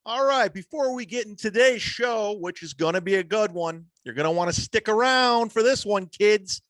All right, before we get in today's show, which is going to be a good one, you're going to want to stick around for this one, kids.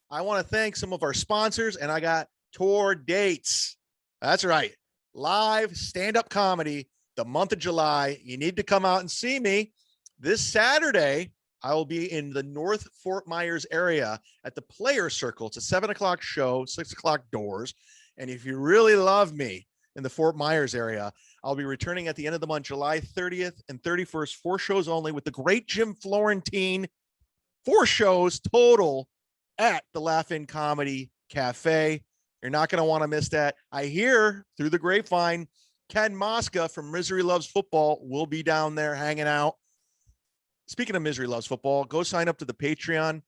I want to thank some of our sponsors, and I got tour dates. That's right. Live stand-up comedy the month of July. You need to come out and see me. This Saturday, I will be in the North Fort Myers area at the Player Circle. It's a 7 o'clock show, 6 o'clock doors. And if you really love me in the Fort Myers area, I'll be returning at the end of the month, July 30th and 31st, 4 shows only with the great Jim Florentine. 4 shows total at the Laugh-In Comedy Cafe. You're not going to want to miss that. I hear through the grapevine, Ken Mosca from Misery Loves Football will be down there hanging out. Speaking of Misery Loves Football, go sign up to the Patreon.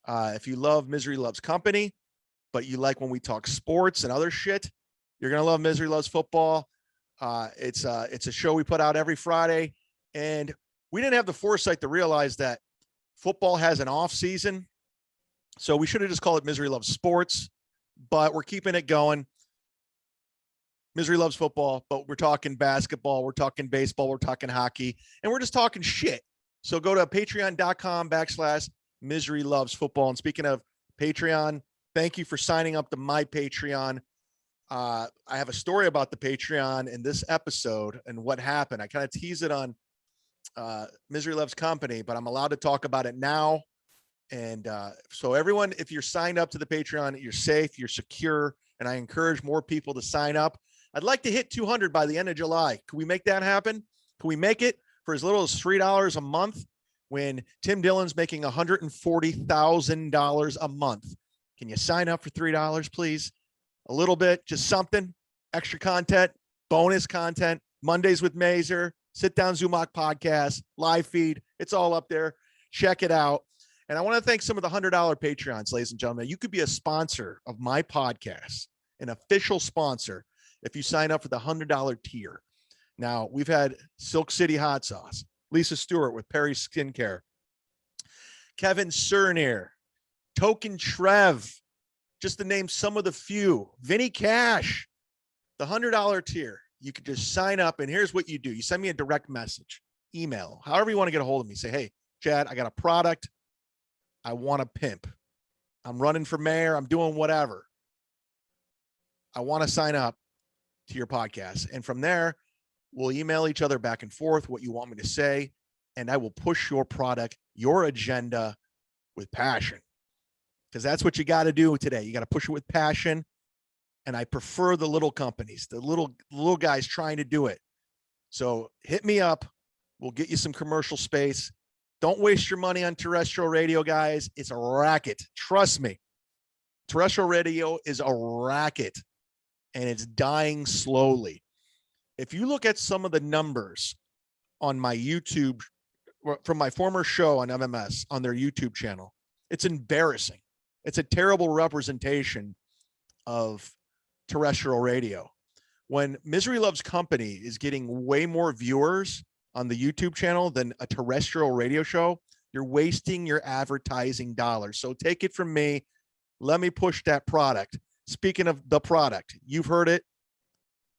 If you love Misery Loves Company, but you like when we talk sports and other shit, you're going to love Misery Loves Football. It's a show we put out every Friday, and we didn't have the foresight to realize that football has an off season. So we should have just called it Misery Loves Sports, but we're keeping it going. Misery Loves Football, but we're talking basketball, we're talking baseball, we're talking hockey, and we're just talking shit. So go to patreon.com/Misery Loves Football. And speaking of Patreon, thank you for signing up to my Patreon. I have a story about the Patreon in this episode and what happened. I kind of tease it on Misery Loves Company, but I'm allowed to talk about it now. And so everyone, if you're signed up to the Patreon, you're safe, you're secure, and I encourage more people to sign up. I'd like to hit 200 by the end of July. Can we make that happen? Can we make it for as little as $3 a month when Tim Dillon's making $140,000 a month? Can you sign up for $3, please? A little bit, just something, extra content, bonus content, Mondays with Mazer, sit down Zumock podcast, live feed. It's all up there. Check it out. And I want to thank some of the $100 Patreons, ladies and gentlemen. You could be a sponsor of my podcast, an official sponsor, if you sign up for the $100 tier. Now, we've had Silk City Hot Sauce, Lisa Stewart with Perry Skincare, Kevin Cernier, Token Trev, just to name some of the few, Vinny Cash, the $100 tier. You could just sign up, and here's what you do. You send me a direct message, email, however you want to get a hold of me. Say, hey, Chad, I got a product. I want to pimp. I'm running for mayor. I'm doing whatever. I want to sign up to your podcast. And from there, we'll email each other back and forth what you want me to say, and I will push your product, your agenda with passion. Because that's what you got to do today. You got to push it with passion. And I prefer the little companies, the little guys trying to do it. So hit me up. We'll get you some commercial space. Don't waste your money on terrestrial radio, guys. It's a racket. Trust me. Terrestrial radio is a racket, and it's dying slowly. If you look at some of the numbers on my YouTube, from my former show on MMS, on their YouTube channel, it's embarrassing. It's a terrible representation of terrestrial radio. When Misery Loves Company is getting way more viewers on the YouTube channel than a terrestrial radio show, you're wasting your advertising dollars. So take it from me. Let me push that product. Speaking of the product, you've heard it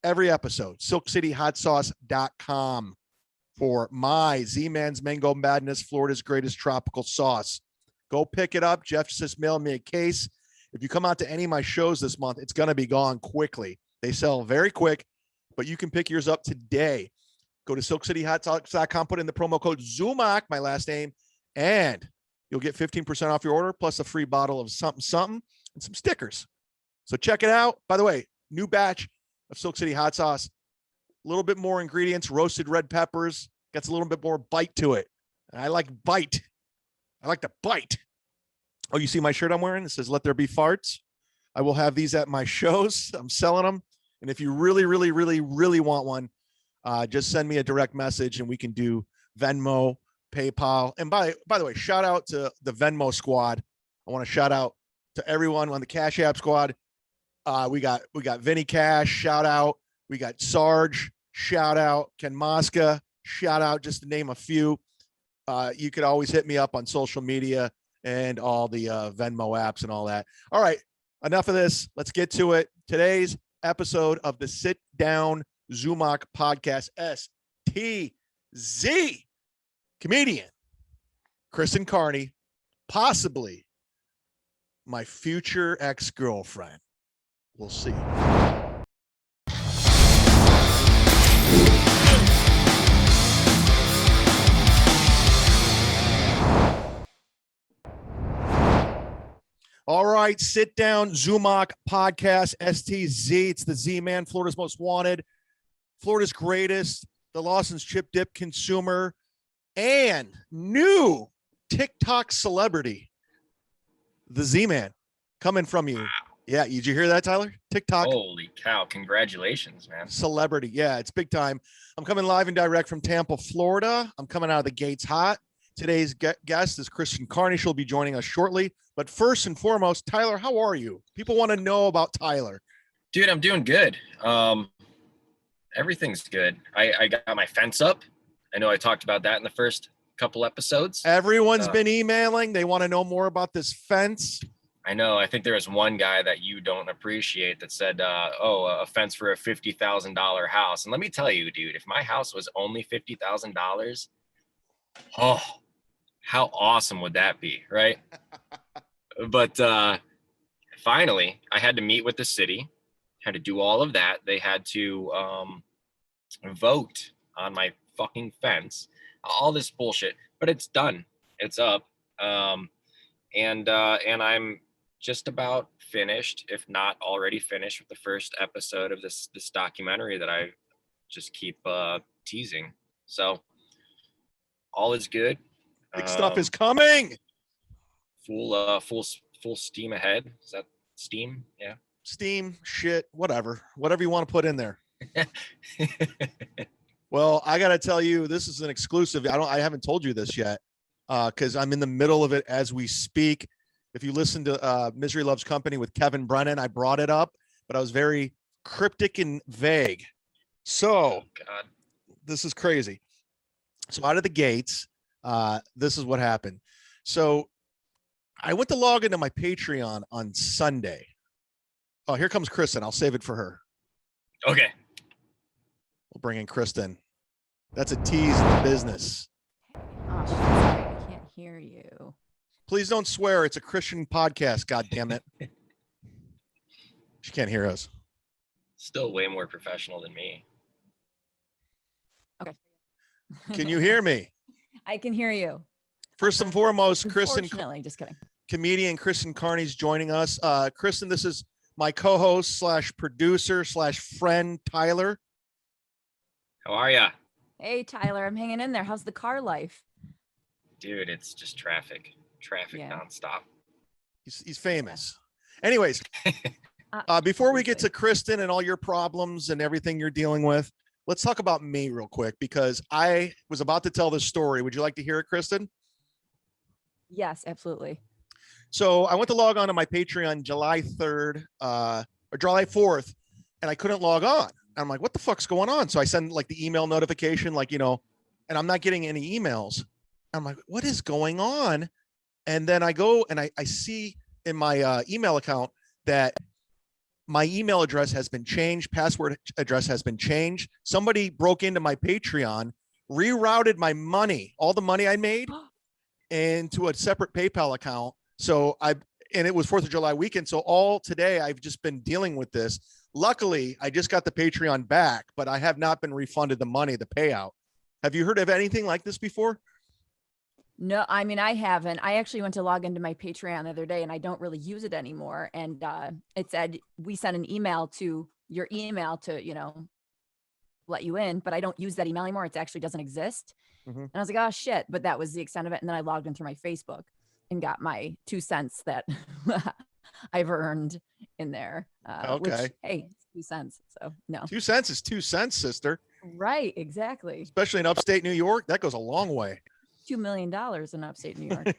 every episode, silkcityhotsauce.com for my Z-Man's Mango Madness, Florida's greatest tropical sauce. Go pick it up. Jeff just mailed me a case. If you come out to any of my shows this month, it's going to be gone quickly. They sell very quick, but you can pick yours up today. Go to silkcityhotsauce.com, put in the promo code Zumock, my last name, and you'll get 15% off your order, plus a free bottle of something and some stickers. So check it out. By the way, new batch of Silk City Hot Sauce. A little bit more ingredients, roasted red peppers. Gets a little bit more bite to it. And I like bite. I like to bite. Oh, you see my shirt I'm wearing? It says, "Let there be farts." I will have these at my shows. I'm selling them. And if you really, really, really, really want one, just send me a direct message and we can do Venmo, PayPal. And by the way, shout out to the Venmo squad. I want to shout out to everyone on the Cash App squad. We got Vinny Cash, shout out. We got Sarge, shout out. Ken Mosca, shout out, just to name a few. You could always hit me up on social media and all the Venmo apps and all that. All right, enough of this. Let's get to it. Today's episode of the Sit Down Zumock podcast. comedian Kristen Carney, possibly my future ex-girlfriend. We'll see. All right, sit down, Zumock podcast, STZ. It's the Z-Man, Florida's most wanted, Florida's greatest, the Lawson's chip dip consumer, and new TikTok celebrity, the Z-Man, coming from you. Wow. Yeah, did you hear that, Tyler? TikTok. Holy cow, congratulations, man. Celebrity, yeah, it's big time. I'm coming live and direct from Tampa, Florida. I'm coming out of the gates hot. Today's guest is Kristen Carney. She'll be joining us shortly. But first and foremost, Tyler, how are you? People want to know about Tyler. Dude, I'm doing good. Everything's good. I got my fence up. I know I talked about that in the first couple episodes. Everyone's been emailing. They want to know more about this fence. I know. I think there was one guy that you don't appreciate that said, a fence for a $50,000 house. And let me tell you, dude, if my house was only $50,000, oh, how awesome would that be, right? But finally, I had to meet with the city, had to do all of that. They had to vote on my fucking fence, all this bullshit, but it's done. It's up. And I'm just about finished, if not already finished, with the first episode of this documentary that I just keep teasing. So all is good. Big stuff is coming. Full steam ahead. Is that steam? Yeah. Steam, shit, whatever you want to put in there. Well, I got to tell you, this is an exclusive. I haven't told you this yet because I'm in the middle of it as we speak. If you listen to Misery Loves Company with Kevin Brennan, I brought it up, but I was very cryptic and vague. So God, this is crazy. So out of the gates, this is what happened. So I went to log into my Patreon on Sunday. Oh, here comes Kristen. I'll save it for her. Okay. We'll bring in Kristen. That's a tease in the business. Oh, shit, sorry, I can't hear you. Please don't swear. It's a Christian podcast. God damn it. She can't hear us. Still way more professional than me. Okay. Can you hear me? I can hear you. First and foremost, Kristen, just kidding. Comedian Kristen Carney's joining us. Kristen, this is my co-host / producer / friend, Tyler. How are ya? Hey, Tyler, I'm hanging in there. How's the car life? Dude, it's just traffic nonstop. He's famous. Anyways, before we get to Kristen and all your problems and everything you're dealing with, let's talk about me real quick because I was about to tell this story. Would you like to hear it, Kristen? Yes, absolutely. So I went to log on to my Patreon July 3rd or July 4th, and I couldn't log on. I'm like, what the fuck's going on? So I send like the email notification, and I'm not getting any emails. I'm like, what is going on? And then I go and I see in my email account that my email address has been changed. Password address has been changed. Somebody broke into my Patreon, rerouted my money, all the money I made into a separate PayPal account. So and it was 4th of July weekend. So all today I've just been dealing with this. Luckily, I just got the Patreon back, but I have not been refunded the money, the payout. Have you heard of anything like this before? No, I mean, I haven't. I actually went to log into my Patreon the other day and I don't really use it anymore. And it said, we sent an email to your email to, let you in, but I don't use that email anymore. It actually doesn't exist. Mm-hmm. And I was like, oh shit. But that was the extent of it. And then I logged in through my Facebook and got my 2 cents that I've earned in there. Okay. Which, hey, it's 2 cents. So no. 2 cents is 2 cents, sister. Right. Exactly. Especially in upstate New York. That goes a long way. $2 million in upstate New York.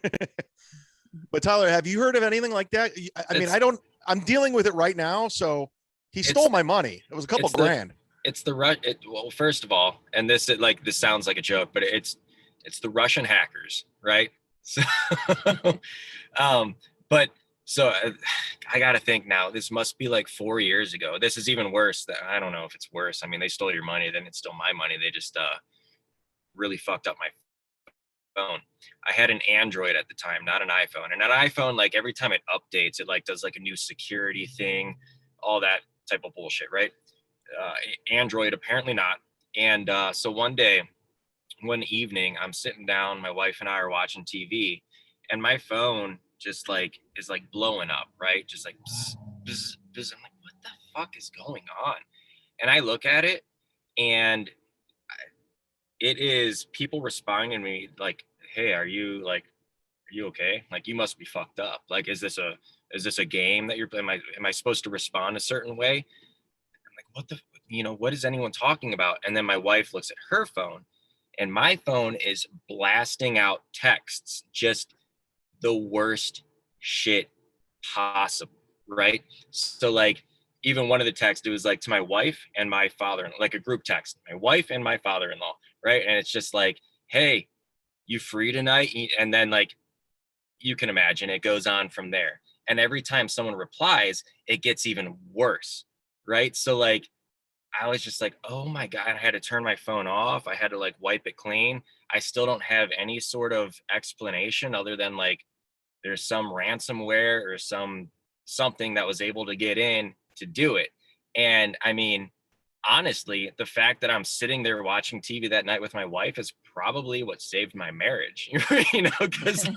But Tyler, have you heard of anything like that? I mean, I'm dealing with it right now. So he stole my money. It was a couple grand. It's the well, first of all, and this sounds like a joke, but it's the Russian hackers, right? So, So I got to think now, this must be like 4 years ago. This is even worse. I don't know if it's worse. I mean, they stole your money, then it's still my money. They just really fucked up my phone. I had an Android at the time, not an iPhone. And an iPhone, like every time it updates, it like does like a new security thing, all that type of bullshit, right? Android apparently not. And so one evening, I'm sitting down, my wife and I are watching TV, and my phone just like is like blowing up, right? Just like bzz, bzz, bzz. I'm like, what the fuck is going on? And I look at it, and it is people responding to me like, hey, are you okay? Like, you must be fucked up. Like, is this a game that you're playing? Am I supposed to respond a certain way? I'm like, what is anyone talking about? And then my wife looks at her phone, and my phone is blasting out texts, just the worst shit possible, right? So like, even one of the texts, it was like to my wife and my father, like a group text, my wife and my father-in-law, right? And it's just like, hey, you free tonight? And then like, you can imagine it goes on from there. And every time someone replies, it gets even worse, right? So like, I was just like, oh my God, I had to turn my phone off. I had to like wipe it clean. I still don't have any sort of explanation other than like, there's some ransomware or something that was able to get in to do it. And I mean, honestly, the fact that I'm sitting there watching TV that night with my wife is probably what saved my marriage, because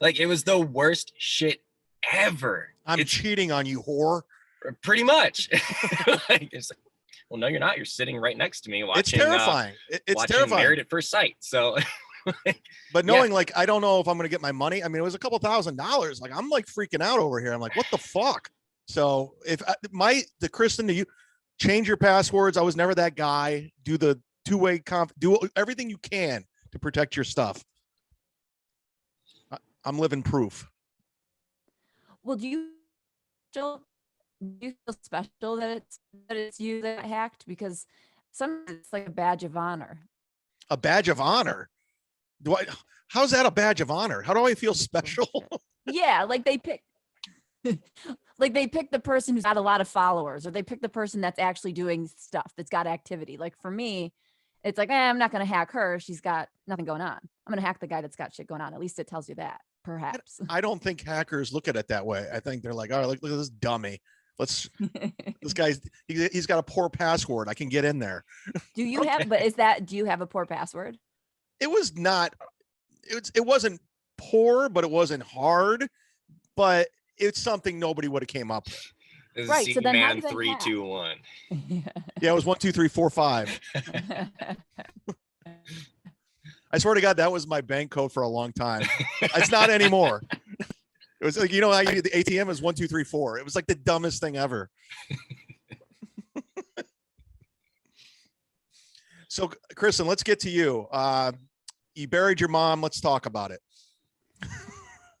like it was the worst shit ever. I'm cheating on you, whore. Pretty much. Like, it's like, well, no, you're not. You're sitting right next to me watching. It's terrifying. It's watching terrifying. Married at First Sight. So, but knowing like, I don't know if I'm going to get my money. I mean, it was a couple $1,000s. Like, I'm like freaking out over here. I'm like, what the fuck? So if the Kristen, do you change your passwords? I was never that guy. Do the two-way do everything you can to protect your stuff. I'm living proof. Well, do you feel special that it's you that hacked? Because sometimes it's like a badge of honor. A badge of honor? How's that a badge of honor? How do I feel special? Yeah, like they pick the person who's got a lot of followers, or they pick the person that's actually doing stuff, that's got activity. Like for me, it's like, I'm not going to hack her. She's got nothing going on. I'm going to hack the guy that's got shit going on. At least it tells you that, perhaps. I don't think hackers look at it that way. I think they're like, all right, look at this dummy. This guy's, he's got a poor password. I can get in there. Do you do you have a poor password? It wasn't poor, but it wasn't hard, but it's something nobody would have came up with. Right. So then man 3, 2, 1. Yeah, it was 1, 2, 3, 4, 5. I swear to God, that was my bank code for a long time. It's not anymore. It was like, how you the ATM is 1, 2, 3, 4. It was like the dumbest thing ever. So, Kristen, let's get to you. You buried your mom. Let's talk about it.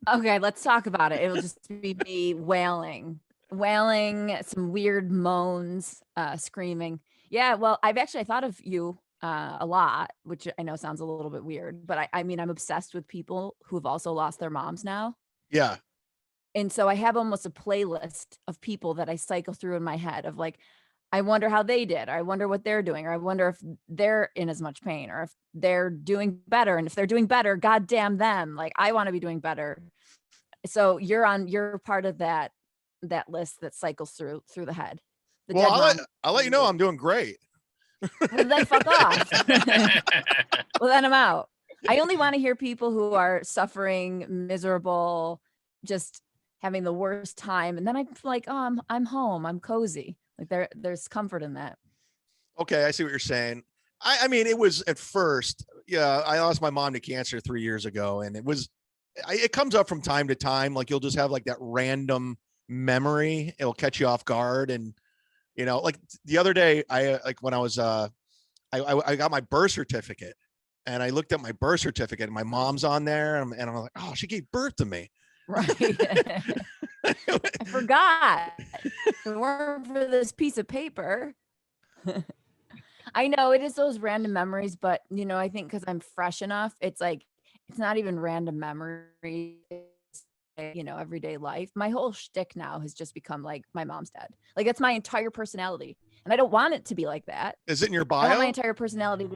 Okay, let's talk about it. It'll just be me wailing, some weird moans, screaming. Yeah, well, I thought of you a lot, which I know sounds a little bit weird, but I mean, I'm obsessed with people who have also lost their moms now. Yeah. And so I have almost a playlist of people that I cycle through in my head of like, I wonder how they did, or I wonder what they're doing, or I wonder if they're in as much pain, or if they're doing better. And if they're doing better, goddamn them. Like, I want to be doing better. So you're part of that list that cycles through the head. Well, I'll let you know I'm doing great. Well, then fuck off. Well, then I'm out. I only want to hear people who are suffering, miserable, just having the worst time. And then I'm like, oh, I'm home. I'm cozy. Like there's comfort in that. Okay, I see what you're saying. I mean, it was at first, yeah, I lost my mom to cancer 3 years ago, and it comes up from time to time. Like, you'll just have like that random memory. It'll catch you off guard. And, like the other day, when I was, I got my birth certificate, and I looked at my birth certificate, and my mom's on there, and I'm like, oh, she gave birth to me. Right. I forgot. If it weren't for this piece of paper. I know it is those random memories, but I think because I'm fresh enough, it's like, it's not even random memory. It's, everyday life. My whole shtick now has just become like, my mom's dead. Like, that's my entire personality. And I don't want it to be like that. Is it in your I want bio? my entire personality.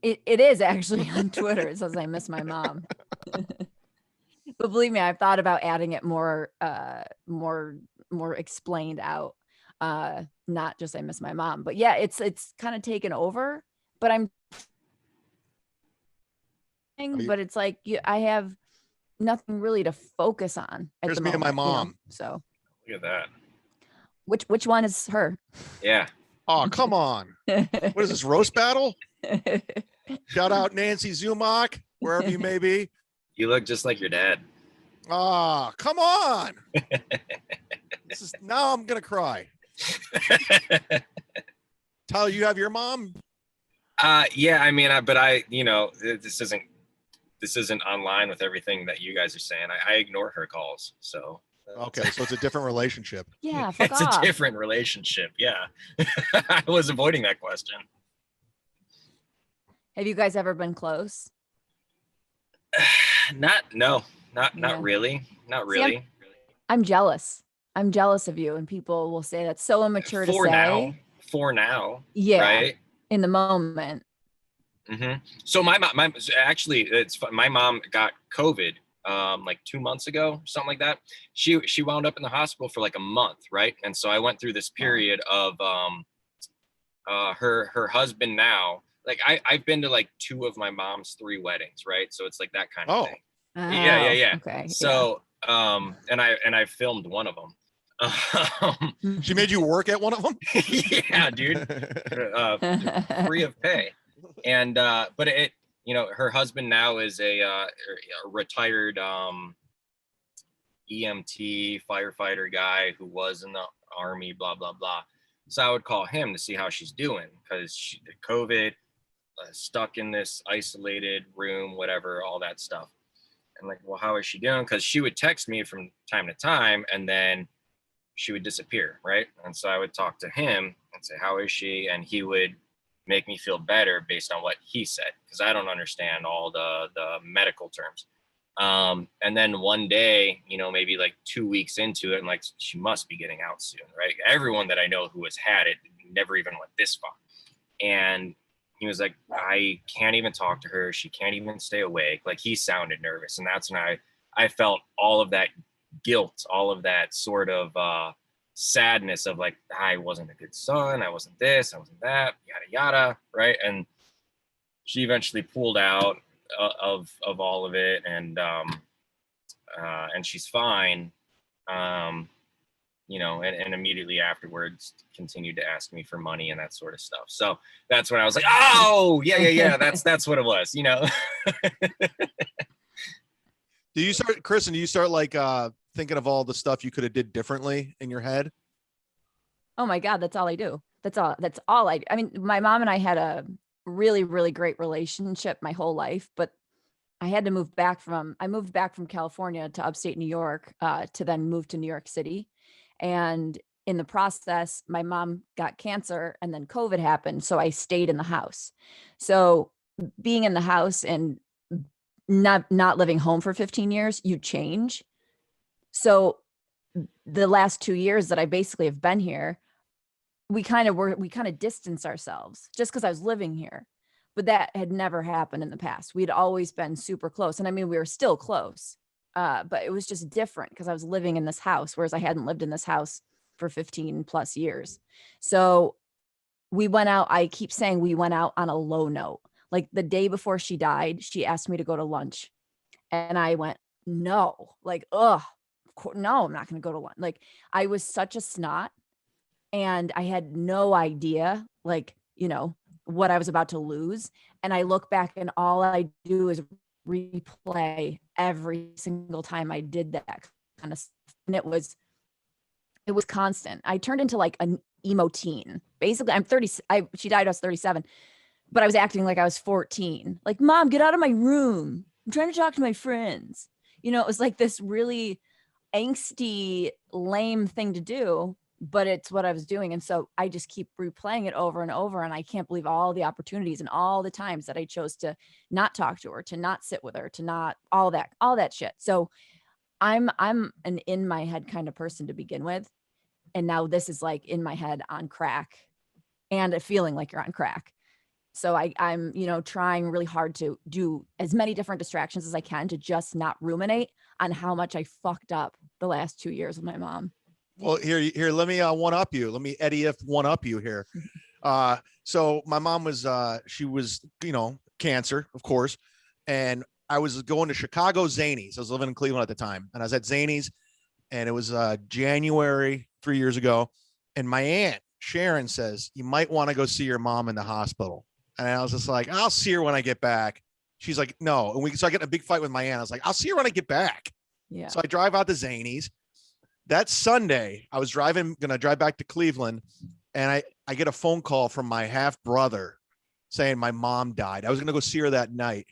It is actually on Twitter. It says I miss my mom. But believe me, I've thought about adding it more explained out. Not just I miss my mom. But yeah, it's kind of taken over. But but it's like I have nothing really to focus on at Here's the me and moment. my mom. So Look at that. which one is her? Yeah. Oh, come on. What is this, roast battle? Shout out Nancy Zumock, wherever you may be. You look just like your dad. Ah, come on. Now I'm gonna cry. Tyler, you have your mom? Yeah, I mean, this isn't online with everything that you guys are saying. I ignore her calls. So Okay, so it's a different relationship. Yeah, fuck it's off. a different relationship. Yeah. I was avoiding that question. Have you guys ever been close? Not Yeah. really. Not really. I'm jealous. I'm jealous of you, and people will say that's so immature to say. For now. Yeah. Right. In the moment. Mm-hmm. So my actually, it's fun. My mom got COVID like 2 months ago, something like that. She wound up in the hospital for like a month, right? And so I went through this period of her husband now. Like I've been to like 2 of my mom's 3 weddings, right? So it's like that kind of thing. Yeah. Okay. So and I filmed one of them. She made you work at one of them? Yeah, dude. Free of pay. And but it, her husband now is a retired EMT firefighter guy who was in the army, blah blah blah. So I would call him to see how she's doing, because she COVID, stuck in this isolated room, whatever, all that stuff. And like, well, how is she doing? Because she would text me from time to time, and then she would disappear, right? And so I would talk to him and say, how is she? And he would make me feel better based on what he said, because I don't understand all the medical terms. And then one day, maybe like 2 weeks into it, and like, she must be getting out soon, right? Everyone that I know who has had it never even went this far. And he was like, I can't even talk to her. She can't even stay awake. Like, he sounded nervous. And that's when I felt all of that guilt, all of that sort of sadness of like, I wasn't a good son, I wasn't this, I wasn't that, yada yada, right? And she eventually pulled out of all of it, and she's fine, and immediately afterwards continued to ask me for money and that sort of stuff. So that's when I was like, oh yeah, that's what it was. Do you start, Kristen, like thinking of all the stuff you could have did differently in your head? Oh my God, that's all I do. That's all I mean, my mom and I had a really, really great relationship my whole life, but I had to moved back from California to upstate New York to then move to New York City. And in the process, my mom got cancer, and then COVID happened. So I stayed in the house. So being in the house and not living home for 15 years, you change. So the last 2 years that I basically have been here, we kind of distanced ourselves just because I was living here. But that had never happened in the past. We'd always been super close. And I mean, we were still close, but it was just different because I was living in this house, whereas I hadn't lived in this house for 15 plus years. So we went out. I keep saying we went out on a low note. Like the day before she died, she asked me to go to lunch. And I went, no, like, no, I'm not going to go to lunch. Like, I was such a snot, and I had no idea, like, what I was about to lose. And I look back, and all I do is replay every single time I did that kind of stuff. And it was constant. I turned into like an emo teen. Basically, I'm 30. She died, I was 37, but I was acting like I was 14. Like, Mom, get out of my room. I'm trying to talk to my friends. It was like this really angsty, lame thing to do, but it's what I was doing. And so I just keep replaying it over and over. And I can't believe all the opportunities and all the times that I chose to not talk to her, to not sit with her, to not all that shit. So I'm an in my head kind of person to begin with. And now this is like in my head on crack, and a feeling like you're on crack. So I'm, trying really hard to do as many different distractions as I can to just not ruminate on how much I fucked up the last 2 years with my mom. Well, here, let me one up you. Let me Eddie F one up you here. So my mom was, she was, cancer, of course. And I was going to Chicago Zanies. I was living in Cleveland at the time, and I was at Zanies, and it was January 3 years ago. And my aunt Sharon says, you might want to go see your mom in the hospital. And I was just like, I'll see her when I get back. She's like, no. And so I get in a big fight with my aunt. I was like, I'll see her when I get back. Yeah. So I drive out to Zanies. That Sunday, I was going to drive back to Cleveland, and I get a phone call from my half brother saying my mom died. I was going to go see her that night.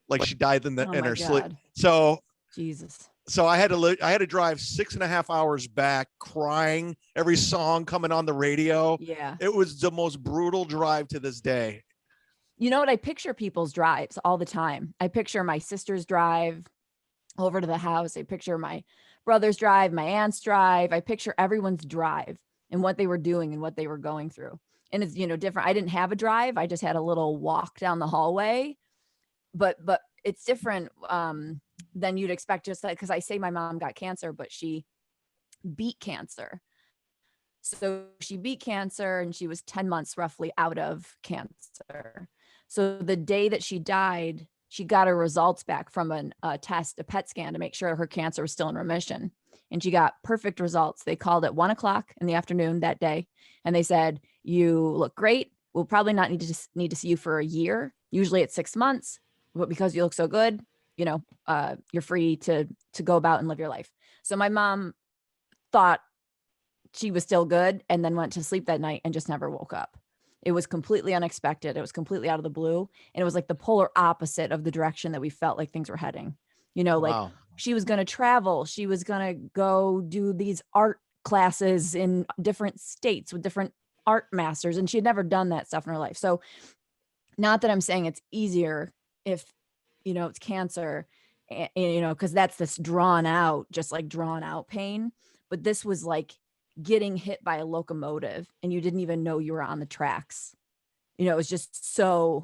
Like she died in her sleep. So Jesus. So I had to drive 6.5 hours back, crying, every song coming on the radio. Yeah. It was the most brutal drive to this day. You know what? I picture people's drives all the time. I picture my sister's drive over to the house. I picture my brother's drive, my aunt's drive. I picture everyone's drive and what they were doing and what they were going through. And it's, different. I didn't have a drive. I just had a little walk down the hallway, but it's different than you'd expect. Just like, because I say my mom got cancer, but she beat cancer. So she beat cancer and she was 10 months roughly out of cancer. So the day that she died, she got her results back from a test, a PET scan, to make sure her cancer was still in remission. And she got perfect results. They called at 1:00 in the afternoon that day. And they said, you look great. We'll probably not need to see you for a year. Usually it's 6 months, but because you look so good, you're free to go about and live your life. So my mom thought she was still good and then went to sleep that night and just never woke up. It was completely unexpected. It was completely out of the blue. And it was like the polar opposite of the direction that we felt like things were heading. Wow. She was going to travel. She was going to go do these art classes in different states with different art masters. And she had never done that stuff in her life. So not that I'm saying it's easier if, it's cancer, because that's this drawn out pain. But this was like getting hit by a locomotive and you didn't even know you were on the tracks. It was just so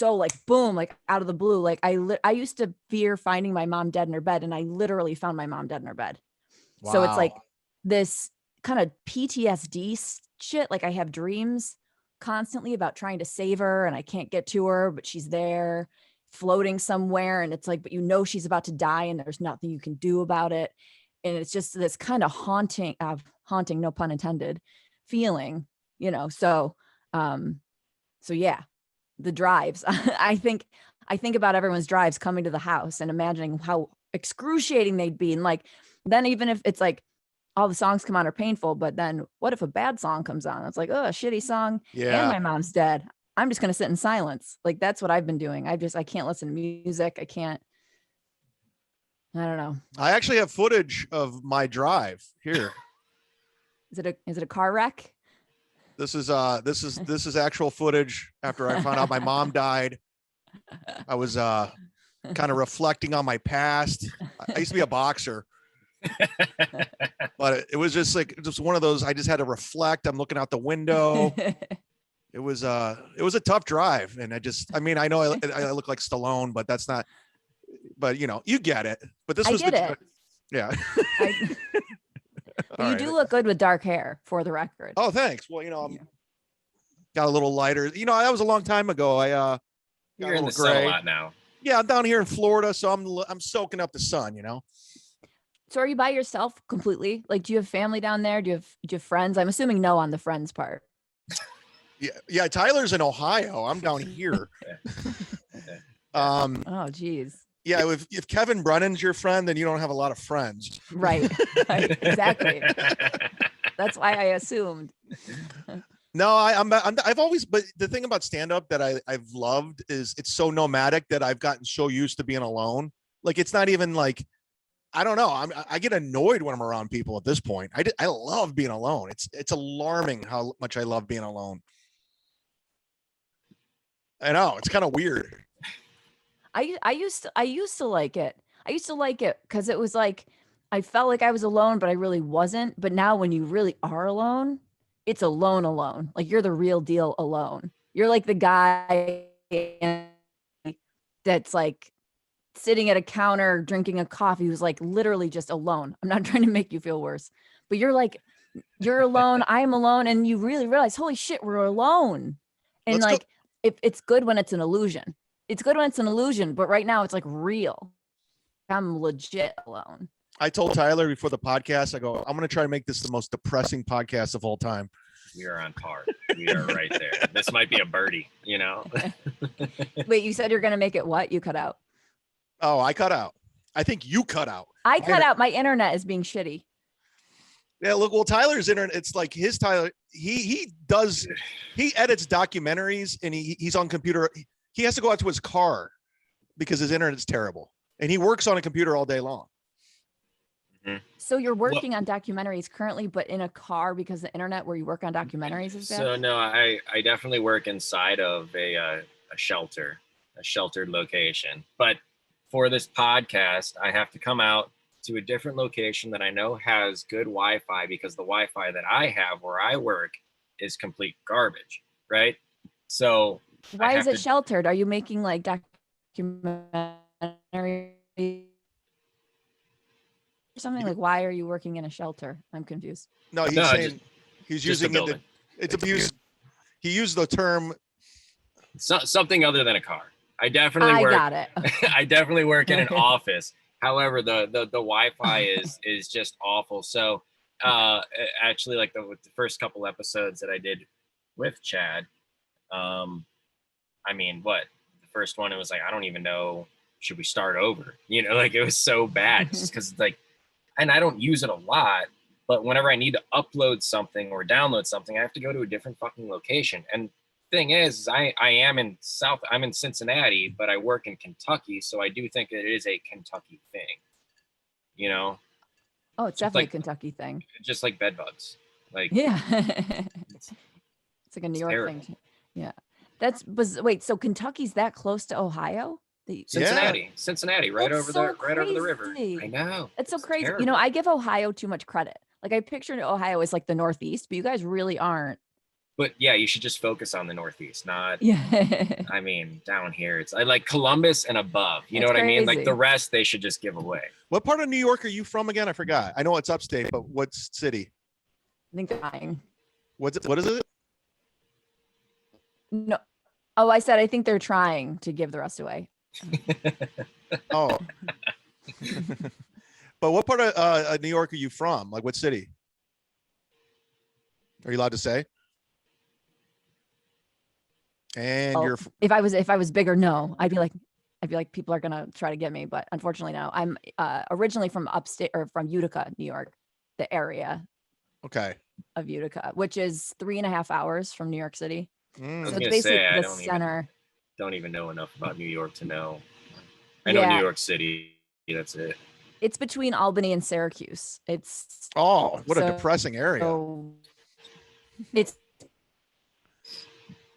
like boom, like out of the blue. Like I used to fear finding my mom dead in her bed, and I literally found my mom dead in her bed. Wow. So it's like this kind of PTSD shit. Like I have dreams constantly about trying to save her and I can't get to her, but she's there floating somewhere. And it's like, but she's about to die and there's nothing you can do about it. And it's just this kind of haunting, no pun intended, feeling, so yeah, the drives. I think about everyone's drives coming to the house and imagining how excruciating they'd be. And like, then even if it's like all the songs come on are painful, but then what if a bad song comes on? It's like, oh, a shitty song. Yeah. And my mom's dead. I'm just going to sit in silence. Like, that's what I've been doing. I can't listen to music. I don't know. I actually have footage of my drive here. Is it a car wreck? This is actual footage after I found out my mom died. I was kind of reflecting on my past. I used to be a boxer. But it was just one of those, I just had to reflect. I'm looking out the window. It was a tough drive. And I know I look like Stallone, but that's not, but you get it. But this was it. Yeah. But you do look good with dark hair, for the record. Oh, thanks. Well, I'm got a little lighter. That was a long time ago. You're in the sun a lot now. Yeah, I'm down here in Florida, so I'm soaking up the sun. So are you by yourself completely? Like, do you have family down there? Do you have friends? I'm assuming no on the friends part. Yeah. Tyler's in Ohio. I'm down here. Oh, geez. Yeah, if Kevin Brennan's your friend, then you don't have a lot of friends. Right. Exactly. That's why I assumed. No, I've always, but the thing about stand-up that I've loved is it's so nomadic that I've gotten so used to being alone. Like, it's not even like, I don't know. I get annoyed when I'm around people at this point. I love being alone. It's alarming how much I love being alone. I know, it's kind of weird. I used to like it. I used to like it because it was like, I felt like I was alone, but I really wasn't. But now when you really are alone, it's alone. Like, you're the real deal alone. You're like the guy that's like sitting at a counter drinking a coffee who's like literally just alone. I'm not trying to make you feel worse, but you're like, you're alone, I'm alone, and you really realize, holy shit, we're alone. And Let's go. like, if it's good when it's an illusion. It's good when it's an illusion, but right now it's like real. I'm legit alone. I told Tyler before the podcast, I go, I'm going to try to make this the most depressing podcast of all time. We are on par. We are right there. This might be a birdie, you know? Wait, you said you're going to make it what? You cut out. Oh, I cut out. I think you cut out. I cut out. My internet is being shitty. Yeah, look, well, Tyler's internet, it's like his Tyler, he edits documentaries and he's on computer. He has to go out to his car because his internet's terrible. And he works on a computer all day long. So you're working on documentaries currently, but in a car because the internet where you work on documentaries is bad? So no, I definitely work inside of a shelter, a sheltered location. But for this podcast, I have to come out to a different location that I know has good Wi-Fi because the Wi-Fi that I have where I work is complete garbage, right? So why is it sheltered? Are you making like documentary or something? Like, why are you working in a shelter? I'm confused. No, he's saying he's using it. It's abused. He used the term something other than a car. I definitely work. Got it. I definitely work in an office. However, the Wi-Fi is just awful. So actually, like the first couple episodes that I did with Chad, I mean, the first one, it was like, I don't even know, should we start over? You know, like it was so bad just because like, and I don't use it a lot, but whenever I need to upload something or download something, I have to go to a different fucking location. And thing is I'm in Cincinnati, but I work in Kentucky. So I do think it is a Kentucky thing, you know? Oh, it's definitely a Kentucky thing. Just like bed bugs. Like, yeah. It's like a New York thing. Yeah. Wait, so Kentucky's that close to Ohio? Cincinnati, right over the river. I know. It's so crazy. Terrible. You know, I give Ohio too much credit. Like I pictured Ohio as like the Northeast, but you guys really aren't. But yeah, you should just focus on the Northeast, not. Yeah. I mean, down here, it's like Columbus and above. You know what I mean? Like the rest, they should just give away. What part of New York are you from again? I forgot. I know it's upstate, but what city? I think they're trying. What is it? No. Oh, I said I think they're trying to give the rest away. Oh. But what part of New York are you from? Like what city? Are you allowed to say? And you're if I was bigger, no. I'd be like people are gonna try to get me, but unfortunately no. I'm originally from upstate or from Utica, New York, the area. Okay. Of Utica, which is 3.5 hours from New York City. So it's basically the center. Don't even know enough about New York to know. I know New York City. That's it. It's between Albany and Syracuse. It's what a depressing area. It's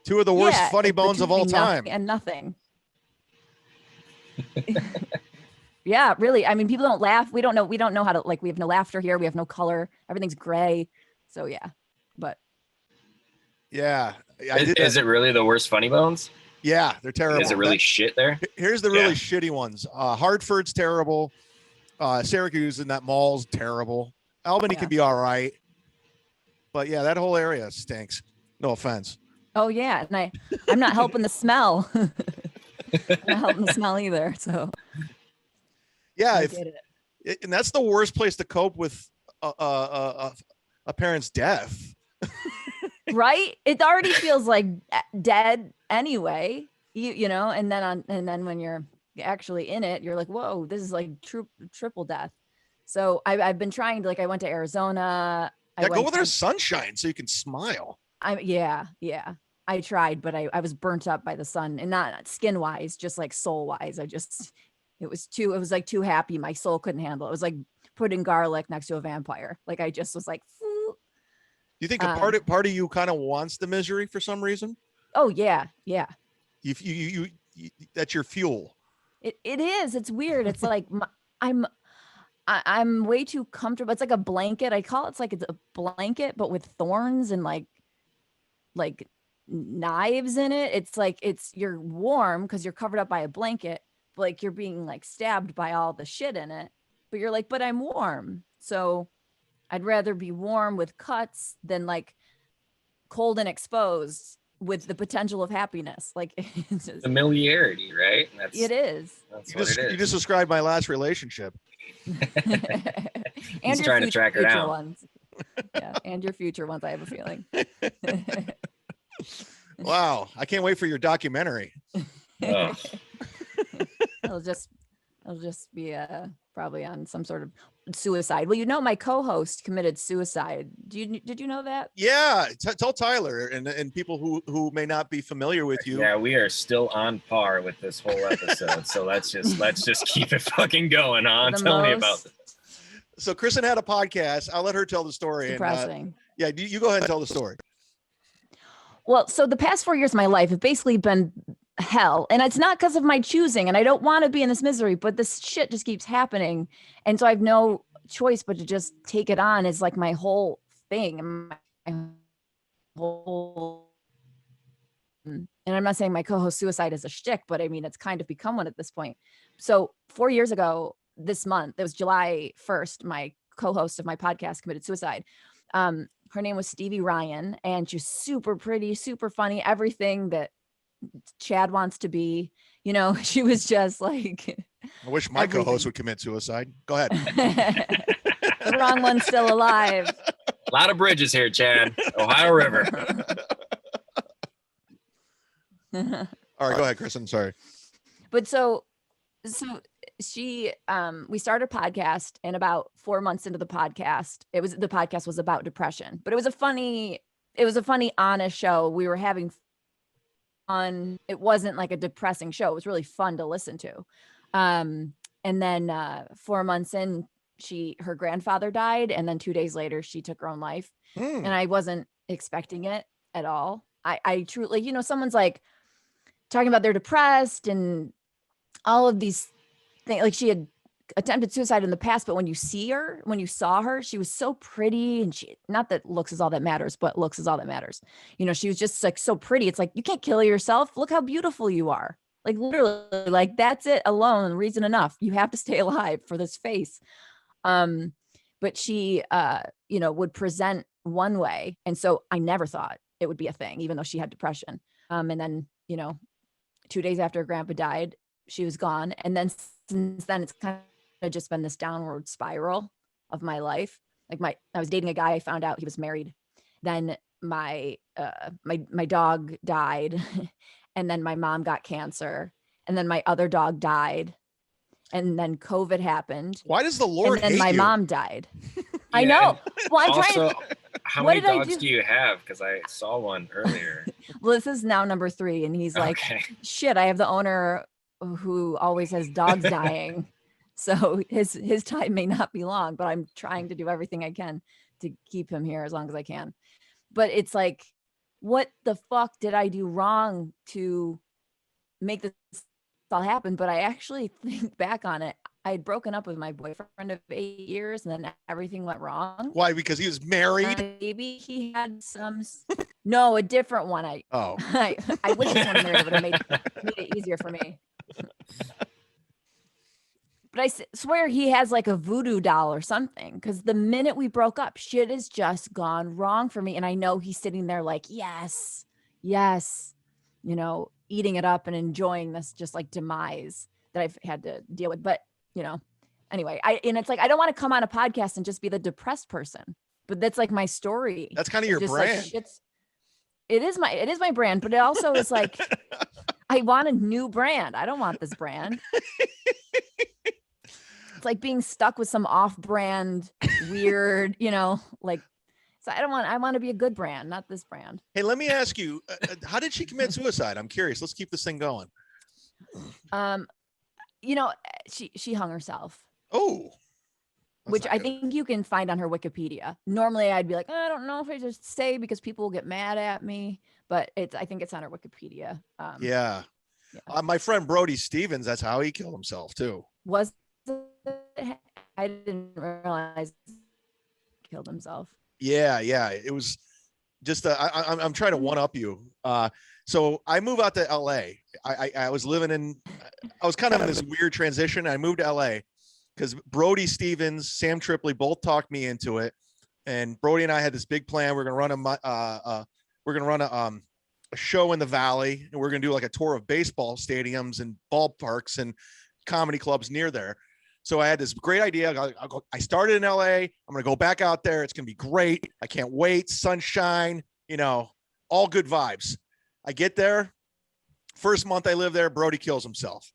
two of the worst funny bones of all time. And nothing. Yeah, really. I mean, people don't laugh. We don't know how to, like, we have no laughter here. We have no color. Everything's gray. So yeah, but. Yeah. Is it really the worst funny bones? Yeah, they're terrible. Is it really shit there? Here's the really shitty ones. Hartford's terrible. Syracuse and that mall's terrible. Albany can be all right. But yeah, that whole area stinks. No offense. Oh yeah, and I'm not helping the smell. I'm not helping the smell either. So yeah, and that's the worst place to cope with a parent's death. Right? It already feels like dead anyway. You know, and then when you're actually in it, you're like, whoa, this is like triple death. So I've been trying to, like, I went to Arizona. Go where there's sunshine so you can smile. Yeah. I tried, but I was burnt up by the sun, and not skin wise, just like soul wise. It was like too happy. My soul couldn't handle it. It was like putting garlic next to a vampire. Like I just was like, Phew. Do you think a part of you kind of wants the misery for some reason? Oh yeah. You that's your fuel. It is. It's weird. It's like I'm way too comfortable. It's like a blanket. I call it, it's like it's a blanket, but with thorns and like knives in it. It's like you're warm because you're covered up by a blanket, but like you're being like stabbed by all the shit in it. But you're like, but I'm warm. So I'd rather be warm with cuts than like cold and exposed with the potential of happiness. Like it's just, Familiarity, right? it is. That's You what just, it is. you just described my last relationship. And He's trying to track her future down. ones. Yeah, and your future ones, I have a feeling. Wow. I can't wait for your documentary. Ugh. It'll just be probably on some sort of suicide. Well, you know, my co-host committed suicide. Did you know that? Yeah. Tell Tyler and people who may not be familiar with you. Yeah, we are still on par with this whole episode. So let's just keep it fucking going on. Tell me about this. So Kristen had a podcast. I'll let her tell the story. Depressing. And you go ahead and tell the story. Well, so the past 4 years of my life have basically been hell, and it's not because of my choosing, and I don't want to be in this misery, but this shit just keeps happening, and so I have no choice but to just take it on as like my whole thing, and my whole. And I'm not saying my co-host suicide is a shtick, but I mean it's kind of become one at this point. So 4 years ago, this month, it was July 1st, my co-host of my podcast committed suicide. Her name was Stevie Ryan, and she's super pretty, super funny, everything that Chad wants to be. You know, she was just like. I wish my co-host would commit suicide. Go ahead. The wrong one's still alive. A lot of bridges here, Chad. Ohio River. All right, go ahead, Kristen. Sorry. But so she we started a podcast, and about 4 months into the podcast was about depression, but it was a funny honest show. We were having fun. It wasn't like a depressing show. It was really fun to listen to. And then 4 months in, her grandfather died, and then 2 days later she took her own life. And I wasn't expecting it at all. I truly, you know, someone's like talking about they're depressed and all of these things. Like, she had attempted suicide in the past, but when you saw her, she was so pretty, and she, not that looks is all that matters, but looks is all that matters. You know, she was just like so pretty. It's like, you can't kill yourself. Look how beautiful you are. Like, literally, like, that's it alone, reason enough. You have to stay alive for this face. But she, you know, would present one way. And so I never thought it would be a thing, even though she had depression. And then, you know, 2 days after her grandpa died, she was gone. And then since then, it's kind of just been this downward spiral of my life. Like, I was dating a guy. I found out he was married. Then my dog died. And then my mom got cancer. And then my other dog died. And then COVID happened. Why does the Lord And then hate my you? mom died. Yeah, I know. Well, I'm also, trying. how What many did I dogs do? do you have? Because I saw one earlier. Well, this is now number 3. And he's like, Okay. shit, I have the owner who always has dogs dying. So his time may not be long, but I'm trying to do everything I can to keep him here as long as I can. But it's like, what the fuck did I do wrong to make this all happen? But I actually think back on it. I had broken up with my boyfriend of 8 years, and then everything went wrong. Why? Because he was married? Maybe he had some. No, a different one. I wish this one married, but it made it easier for me. But I swear he has like a voodoo doll or something, because the minute we broke up, shit has just gone wrong for me. And I know he's sitting there like, yes, you know, eating it up and enjoying this just like demise that I've had to deal with. But, you know, anyway, and it's like, I don't want to come on a podcast and just be the depressed person, but that's like my story. That's kind of your Just brand. like, it is my brand, but it also is like, I want a new brand. I don't want this brand. It's like being stuck with some off-brand weird, you know, like, so I want to be a good brand, not this brand. Hey, let me ask you, how did she commit suicide? I'm curious. Let's keep this thing going. You know, she hung herself. Oh, Which I think you can find on her Wikipedia. Normally I'd be like, I don't know if I just say, because people will get mad at me, but I think it's on her Wikipedia. Yeah. My friend Brody Stevens, that's how he killed himself too. Was it? I didn't realize he killed himself. Yeah. It was just I'm trying to one up you. So I moved out to LA. I was living in, I was kind of in this weird transition. I moved to LA because Brody Stevens, Sam Tripoli both talked me into it. And Brody and I had this big plan. We're gonna run a show in the Valley, and we're gonna do like a tour of baseball stadiums and ballparks and comedy clubs near there. So I had this great idea. I started in LA. I'm gonna go back out there. It's gonna be great. I can't wait. Sunshine, all good vibes. I get there. First month I live there, Brody kills himself.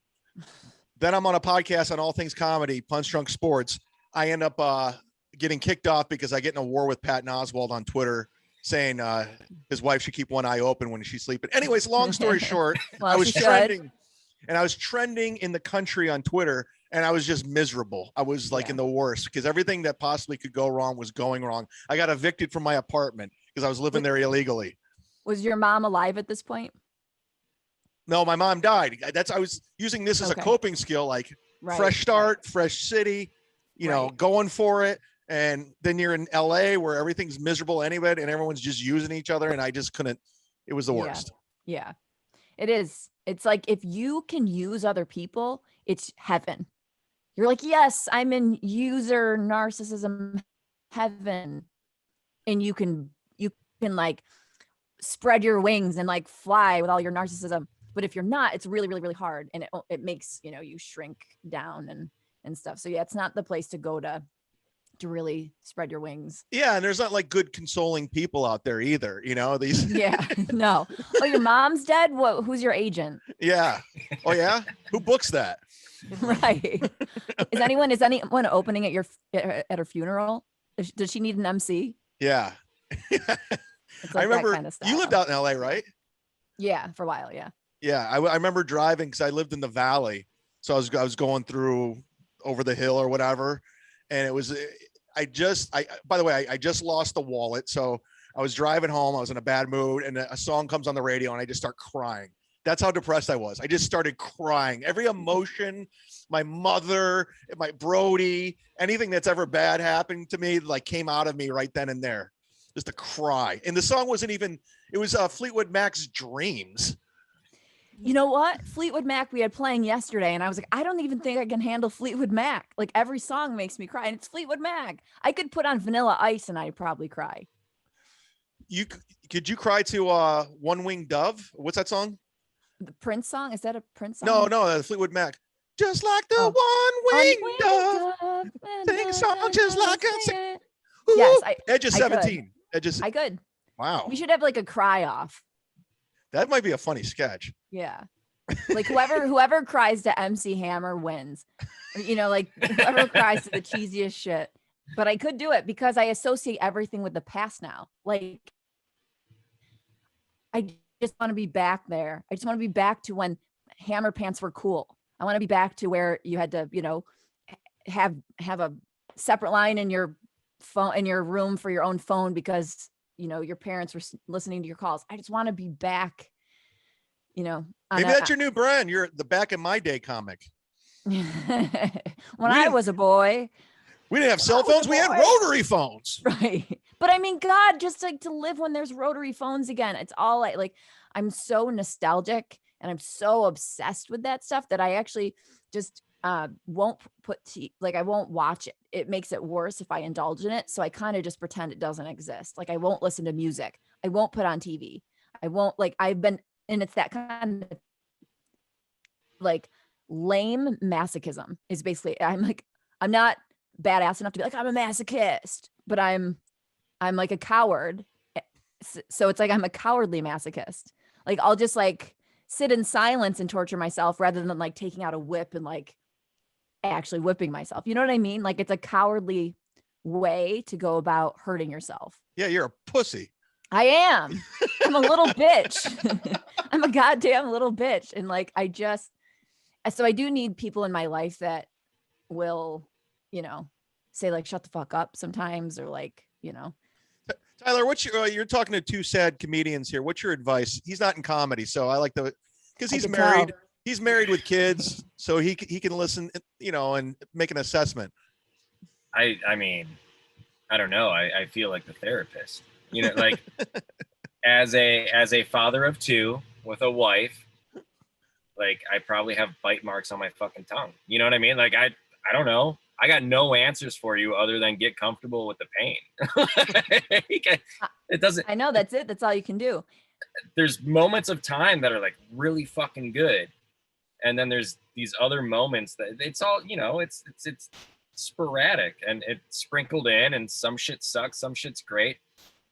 Then I'm on a podcast on all things comedy, Punch Drunk Sports. I end up getting kicked off because I get in a war with Patton Oswalt on Twitter saying his wife should keep one eye open when she's sleeping. Anyways, long story short, Well, I was she should. trending, and I was trending in the country on Twitter, and I was just miserable. I was like in the worst because everything that possibly could go wrong was going wrong. I got evicted from my apartment because I was living there illegally. Was your mom alive at this point? No, my mom died. I was using this as a coping skill, like fresh start, fresh city, going for it. And then you're in LA where everything's miserable anyway, and everyone's just using each other. And I just couldn't, it was the worst. Yeah, it is. It's like, if you can use other people, it's heaven. You're like, yes, I'm in user narcissism heaven. And you can like spread your wings and like fly with all your narcissism. But if you're not, it's really, really, really hard. And it makes, you shrink down and stuff. So yeah, it's not the place to go to really spread your wings. Yeah. And there's not like good consoling people out there either, these. Yeah, no. Oh, your mom's dead? Who's your agent? Yeah. Oh yeah. Who books that? Right. Is anyone opening at her funeral? Does she need an MC? Yeah. Like I remember kind of you lived out in LA, right? Yeah, for a while. Yeah. Yeah. I remember driving because I lived in the Valley. So I was going through over the hill or whatever. And it was, by the way, I just lost the wallet. So I was driving home. I was in a bad mood, and a song comes on the radio and I just start crying. That's how depressed I was. I just started crying. Every emotion, my mother, my Brody, anything that's ever bad happened to me, like came out of me right then and there, just a cry. And the song wasn't even, it was Fleetwood Mac's Dreams. You know what? Fleetwood Mac we had playing yesterday, and I was like, I don't even think I can handle Fleetwood Mac. Like, every song makes me cry, and it's Fleetwood Mac. I could put on Vanilla Ice and I'd probably cry. Could you cry to One Winged Dove? What's that song? The Prince song? Is that a Prince song? No, Fleetwood Mac. Just like the one winged dove, sing a song just like a. Yes, Edge of 17. I could. Wow. We should have like a cry off. That might be a funny sketch. Yeah. Like whoever cries to MC Hammer wins. Like whoever cries to the cheesiest shit. But I could do it because I associate everything with the past now. Like, I just want to be back there. I just want to be back to when hammer pants were cool. I want to be back to where you had to, have a separate line in your phone, in your room for your own phone because your parents were listening to your calls. I just want to be back, maybe that's your new brand. You're the Back in My Day comic. When I was a boy, we didn't have cell phones. We had rotary phones. Right. But I mean, God, just like to live when there's rotary phones again. It's all like I'm so nostalgic and I'm so obsessed with that stuff that I actually just won't I won't watch it. It makes it worse if I indulge in it. So I kind of just pretend it doesn't exist. Like, I won't listen to music. I won't put on TV. I won't and it's that kind of like lame masochism is basically, I'm not badass enough to be like, I'm a masochist, but I'm like a coward. So it's like, I'm a cowardly masochist. Like, I'll just like sit in silence and torture myself rather than like taking out a whip and like actually whipping myself. You know what I mean? Like, it's a cowardly way to go about hurting yourself. Yeah, you're a pussy. I am. I'm a little bitch. I'm a goddamn little bitch. And like, so I do need people in my life that will, say like, shut the fuck up sometimes, or like, Tyler, what's you're talking to two sad comedians here. What's your advice? He's not in comedy, so I like because he's married. Tell. He's married with kids, so he can listen, and make an assessment. I mean, I don't know. I feel like the therapist. You know, like as a father of two with a wife, like I probably have bite marks on my fucking tongue. You know what I mean? Like I don't know. I got no answers for you other than get comfortable with the pain. It doesn't. I know, that's it. That's all you can do. There's moments of time that are like really fucking good, and then there's these other moments that it's all, you know, it's sporadic and it's sprinkled in, and some shit sucks, some shit's great.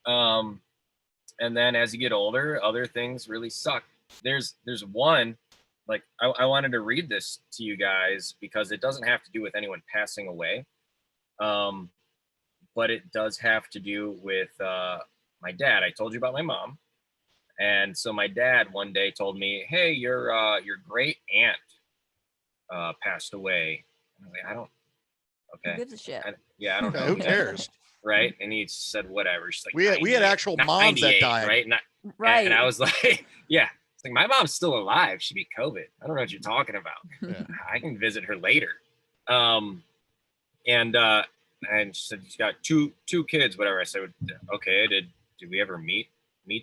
And then as you get older, other things really suck. There's one, like I wanted to read this to you guys because it doesn't have to do with anyone passing away, but it does have to do with my dad. I told you about my mom, and so my dad one day told me, "Hey, your great aunt passed away." And I was like, "I don't." Okay. Who gives a shit? I don't know. Who cares? Right? And he said, "Whatever." She's like, we had actual moms that died, right? Right. And I was like, "Yeah." It's like, my mom's still alive. She beat COVID. I don't know what you're talking about. Yeah. I can visit her later. And she said she's got two kids, whatever. I said, okay. Did we ever meet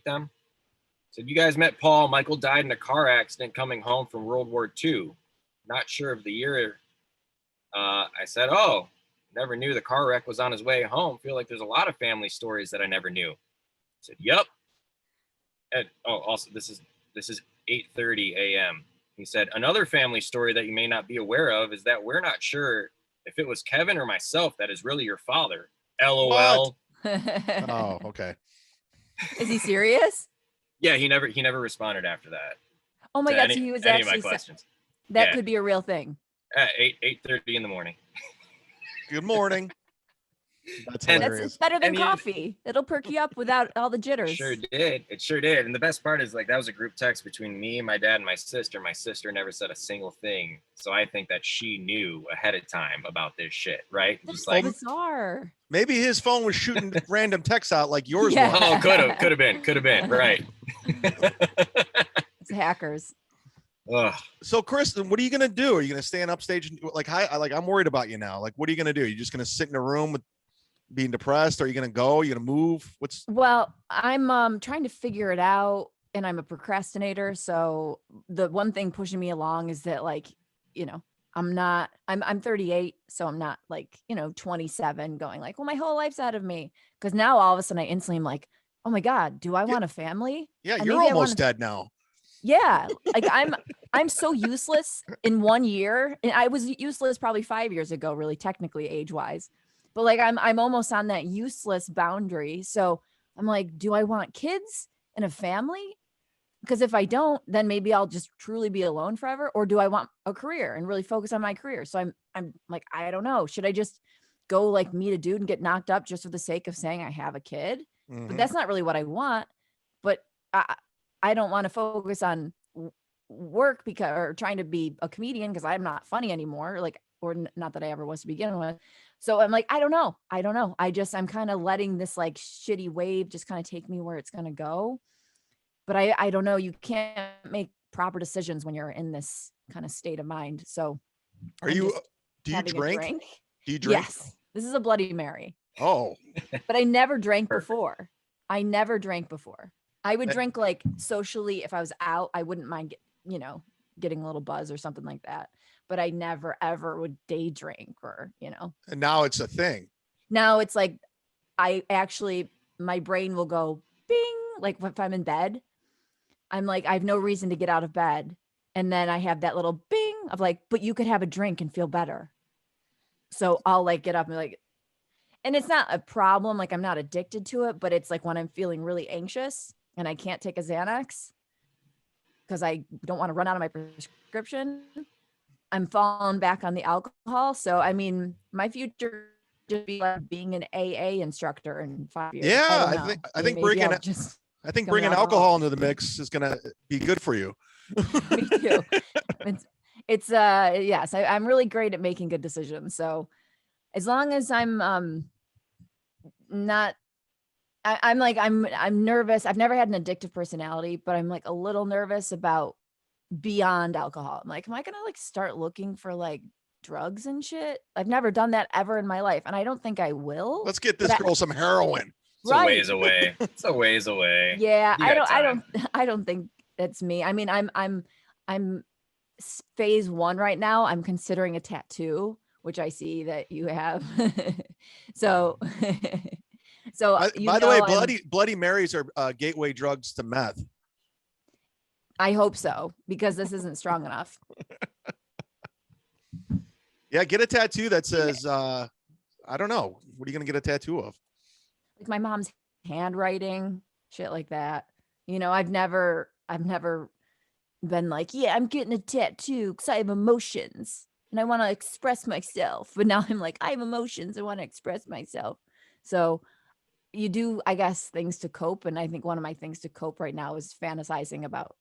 them? I said, you guys met Paul. Michael died in a car accident coming home from World War II. Not sure of the year. I said, oh, never knew the car wreck was on his way home. Feel like there's a lot of family stories that I never knew. I said, yep. And also this is 8:30 a.m. He said, another family story that you may not be aware of is that we're not sure if it was Kevin or myself that is really your father. LOL. Oh, okay. Is he serious? Yeah, he never responded after that. Oh my to God, so he was any of my actually questions. that Yeah. could be a real thing. At 8:30 in the morning. Good morning. That's And hilarious. It's better than And coffee. It'll perk you up without all the jitters. It sure did. And the best part is, like, that was a group text between me, my dad, and my sister. My sister never said a single thing, so I think that she knew ahead of time about this shit, right? That's Just like, bizarre. Maybe his phone was shooting random texts out like yours Yeah. was. oh, could have been, right? It's hackers. Ugh. So, Kristen, what are you gonna do? Are you gonna stand upstage and like, I'm worried about you now. Like, what are you gonna do? You just gonna sit in a room with being depressed? Are you gonna go? Are you gonna move? Well, I'm trying to figure it out, and I'm a procrastinator. So the one thing pushing me along is that, like, you know, I'm 38, so I'm not like, 27 going like, well, my whole life's out of me. Because now all of a sudden I instantly am like, oh my God, do I want a family? Yeah, And you're maybe I almost wanna- dead now. Yeah, like I'm so useless in 1 year, and I was useless probably 5 years ago, really technically age wise, but like I'm almost on that useless boundary. So I'm like, do I want kids and a family? Because if I don't, then maybe I'll just truly be alone forever. Or do I want a career and really focus on my career? So I'm like, I don't know. Should I just go like meet a dude and get knocked up just for the sake of saying I have a kid? Mhm. But that's not really what I want. But I don't want to focus on work or trying to be a comedian because I'm not funny anymore. Like, or not that I ever was to begin with. So I'm like, I don't know. I'm kind of letting this like shitty wave just kind of take me where it's going to go. But I don't know. You can't make proper decisions when you're in this kind of state of mind. So Do I'm you just having a drink? Do you drink? Yes. This is a Bloody Mary. Oh, But I never drank Perfect. before. I would Eh. drink like socially if I was out. I wouldn't mind, getting a little buzz or something like that. But I never ever would day drink or. and now it's a thing. Now it's like my brain will go bing, like if I'm in bed. I'm like, I have no reason to get out of bed. And then I have that little bing of like, but you could have a drink and feel better. So I'll like get up and like, and it's not a problem. Like I'm not addicted to it, but it's like when I'm feeling really anxious and I can't take a Xanax because I don't want to run out of my prescription, I'm falling back on the alcohol. So, I mean, my future just be like being an AA instructor in 5 years. Yeah, don't I know. think Maybe bringing I'll it- just I think Become bringing an alcohol alcoholic. into the mix is gonna be good for you. me too. It's yes, I'm really great at making good decisions. So as long as I'm not I'm nervous. I've never had an addictive personality, but I'm like a little nervous about beyond alcohol. I'm like, am I gonna like start looking for like drugs and shit? I've never done that ever in my life, and I don't think I will. Let's get this But girl some heroin. It's a ways away. It's a ways away. Yeah, You got time. I don't think it's me. I mean, I'm phase 1 right now. I'm considering a tattoo, which I see that you have. So, so By the way, Bloody Marys are gateway drugs to meth. I hope so, because this isn't strong enough. Yeah, get a tattoo that says, I don't know. What are you going to get a tattoo of? Like my mom's handwriting, shit like that. You know, I've never been like, yeah, I'm getting a tattoo because I have emotions and I want to express myself. But now I'm like, I have emotions. I want to express myself. So you do, I guess, things to cope. And I think one of my things to cope right now is fantasizing about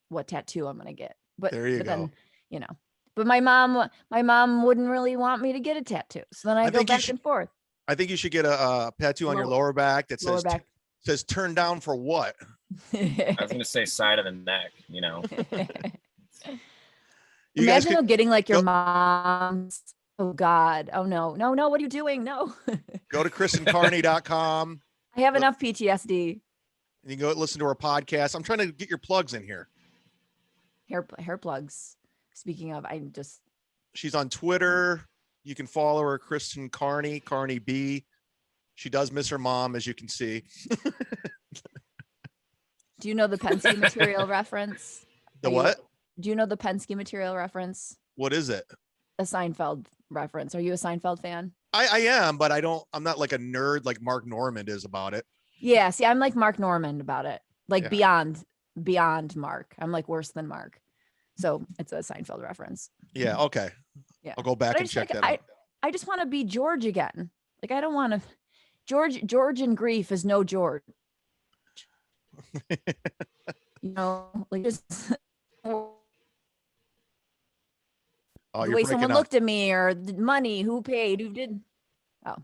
what tattoo I'm going to get. But there you go. Then, you know, but my mom wouldn't really want me to get a tattoo. So then I go back and forth. I think you should get a tattoo on your lower back that says turn down for what? I was going to say side of the neck, you know. Imagine getting like your mom's. Oh God. Oh no. What are you doing? No. Go to KristenCarney.com. I have enough PTSD. And you can go listen to our podcast. I'm trying to get your plugs in here. Hair plugs. Speaking of, she's on Twitter. You can follow her, Kristen Carney, Carney B. She does miss her mom, as you can see. Do you know the Penske material reference? The what? Do you know the Penske material reference? What is it? A Seinfeld reference. Are you a Seinfeld fan? I am, but I'm not like a nerd like Mark Normand is about it. Yeah, see, I'm like Mark Normand about it. Like beyond Mark. I'm like worse than Mark. So it's a Seinfeld reference. Yeah, okay. Yeah. I'll go back and check that out. I just want to be George again. Like I don't want to George in grief is no George. You know, like just the way someone looked at me, or the money, who paid, who did. Oh,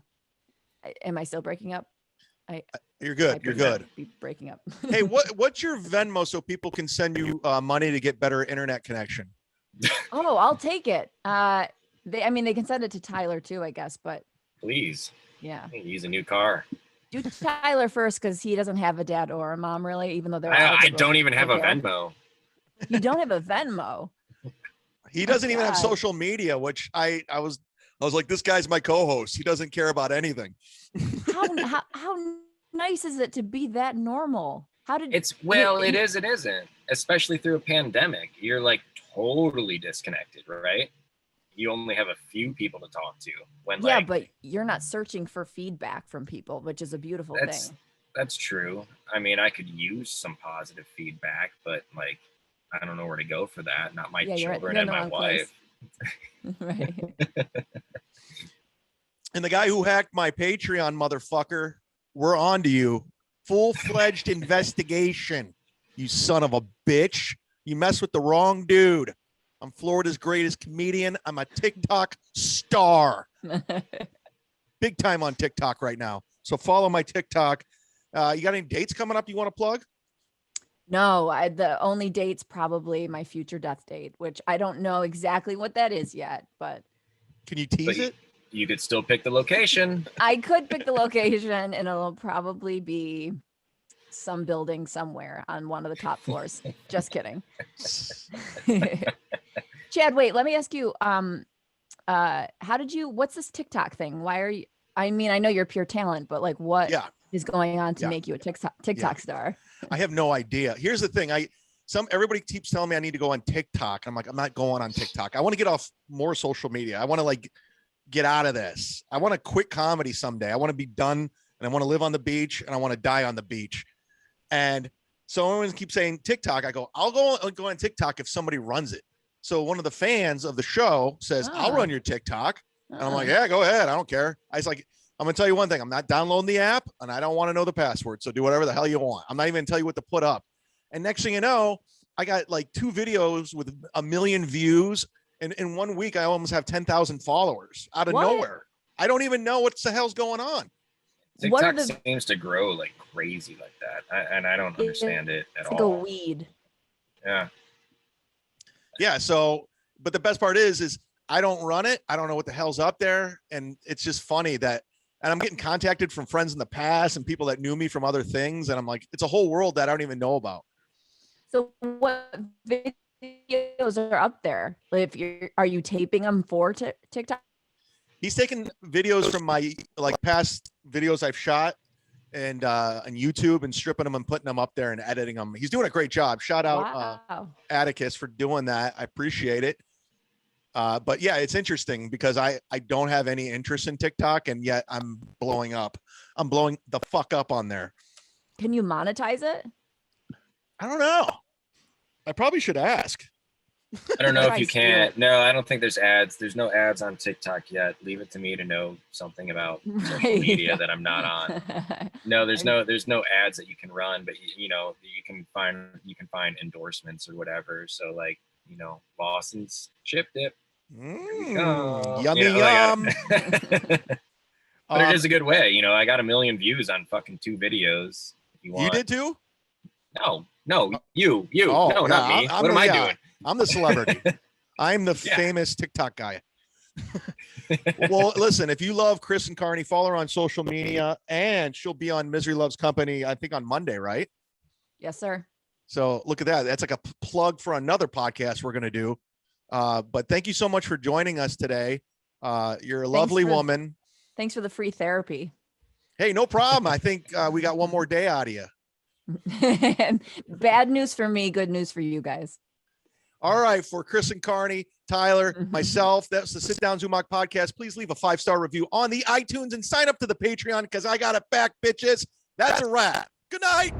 am I still breaking up? You're good. You're good. Be breaking up. Hey, what's your Venmo so people can send you money to get better internet connection? Oh, I'll take it. They can send it to Tyler too, I guess, but please. Yeah. Use a new car. Do Tyler first, because he doesn't have a dad or a mom, really, even though they're. I don't even have a Venmo. You don't have a Venmo. He doesn't even have social media, which I was like, this guy's my co-host. He doesn't care about anything. How nice is it to be that normal? It is, it isn't, especially through a pandemic. You're like totally disconnected, right? You only have a few people to talk to but you're not searching for feedback from people, which is a beautiful thing. That's true. I mean, I could use some positive feedback, but like, I don't know where to go for that. Not my children and my wife. Right. And the guy who hacked my Patreon, motherfucker, we're on to you. Full-fledged investigation. You son of a bitch. You mess with the wrong dude. I'm Florida's greatest comedian. I'm a TikTok star. Big time on TikTok right now. So follow my TikTok. You got any dates coming up you want to plug? No, the only date's probably my future death date, which I don't know exactly what that is yet, but. Can you tease it? You could still pick the location. I could pick the location, and it'll probably be some building somewhere on one of the top floors. Just kidding. Chad, wait, let me ask you, what's this TikTok thing? Why are you, I know you're pure talent, but like what is going on to make you a TikTok star? I have no idea. Here's the thing. Everybody keeps telling me I need to go on TikTok. I'm like, I'm not going on TikTok. I want to get off more social media. I want to get out of this. I want to quit comedy someday. I want to be done, and I want to live on the beach, and I want to die on the beach. And so everyone keeps saying TikTok. I go, I'll go on TikTok if somebody runs it. So one of the fans of the show says, I'll run your TikTok. And I'm like, yeah, go ahead. I don't care. I was like, I'm going to tell you one thing. I'm not downloading the app, and I don't want to know the password. So do whatever the hell you want. I'm not even going to tell you what to put up. And next thing you know, I got like 2 videos with 1 million views. And in 1 week, I almost have 10,000 followers out of nowhere. I don't even know what the hell's going on. TikTok seems to grow like crazy like that. And I don't understand it at all. It's like a weed. Yeah. Yeah. So, but the best part is I don't run it. I don't know what the hell's up there. And it's just funny that and I'm getting contacted from friends in the past and people that knew me from other things. And I'm like, it's a whole world that I don't even know about. So what videos are up there? Like, are you taping them for TikTok? He's taking videos from my like past videos I've shot and on YouTube and stripping them and putting them up there and editing them. He's doing a great job. Shout out Atticus for doing that. I appreciate it. But yeah, it's interesting because I don't have any interest in TikTok, and yet I'm blowing up. I'm blowing the fuck up on there. Can you monetize it? I don't know. I probably should ask. I don't know if you can. No, I don't think there's ads. There's no ads on TikTok yet. Leave it to me to know something about social media that I'm not on. No, there's no ads that you can run, but you know, you can find endorsements or whatever. So like, you know, Boston's chip dip. Yummy, you know, yum. But it is a good way. You know, I got 1 million views on fucking 2 videos. If you want. You did too? No, you. Oh, no, yeah, not me. What am I doing? I'm the celebrity. I'm the famous TikTok guy. Well, listen, if you love Kristen Carney, follow her on social media, and she'll be on Misery Loves Company, I think on Monday, right? Yes, sir. So look at that. That's like a plug for another podcast we're going to do. But thank you so much for joining us today. You're a lovely woman. Thanks for the free therapy. Hey, no problem. I think we got one more day out of you. Bad news for me, good news for you guys. All right, for Kristen Carney, Tyler, myself, that's the Sit Down Zumock podcast. Please leave a 5-star review on the iTunes and sign up to the Patreon because I got it back, bitches. That's a wrap. Good night.